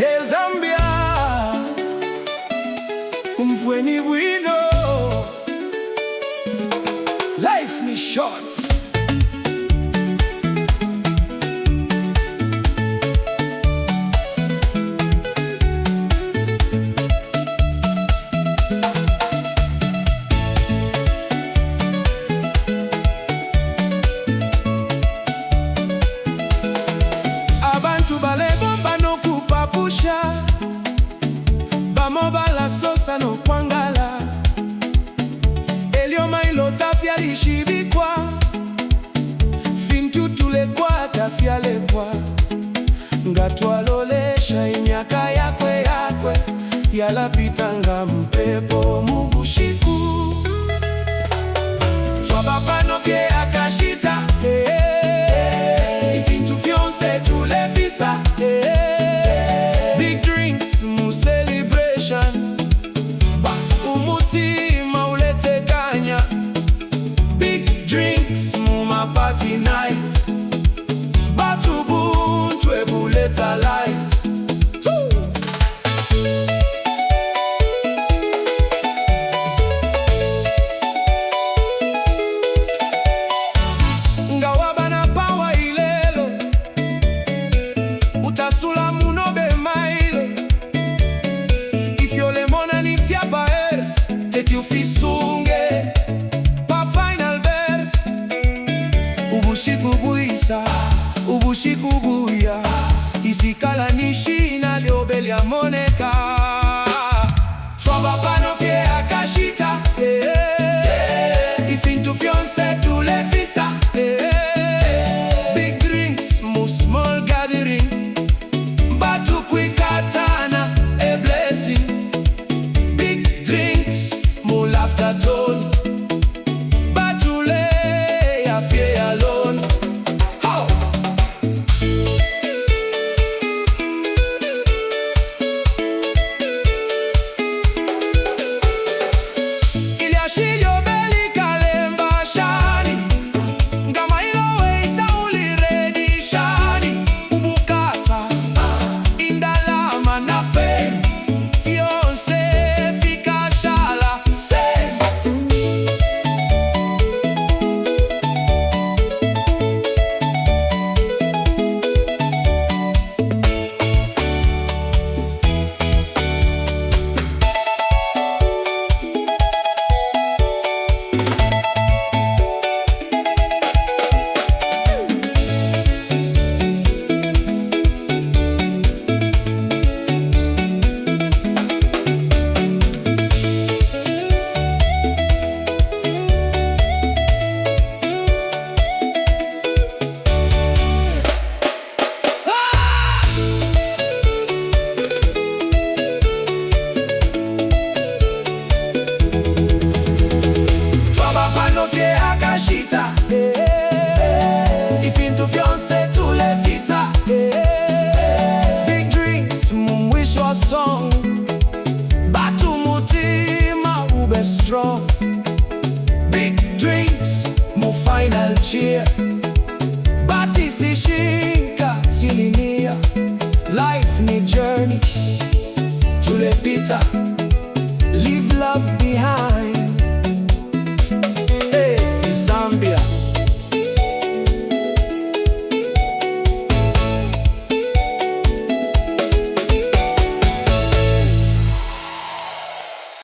Hey Zambia, umfweni wino. Life ni short. Abantu balebomba no kupapusha, bamobala sosa no kwangala, elioma ilotafya lishibikwa, fintu tulekwa tafya lekwa, ngatwalolesha imyaka yakwe yalapitanga mpepo mubushiku, twabapano fye Akashita, ifintu fyonse tulefisa, Big Drinks mu celebration, but umutima uletekanya, Big Drinks mu ma party night, but ubuntu ebuleta light. Ngawabana pawa ilelo, utasula munobe mailo, ifyo lemona ni fya pa earth, teti ufisunge pa final birth. Ubushiku buisa, ubushiku buya, isikala nishina liobeli moneka, twabapano fye Akashita, ifintu fyonse tulefisa, Big Drinks mu small gathering, batu kwikatana a blessing, Big Drinks mu laughter tone, batu le ya fye alone. How? Iliashilyo beli kalemba shani, ngama ilo weisa uliredi shani, ubukata indalama na fe, fionse fika shala se. Twabapano fye Akashita, ifintu fyonse tulefisa, Big Drinks mu wish wa song, batu mutima ube strong, Big Drinks mu final cheer, bati sishinka silinia. Life ni journey tulepita, leave love behind.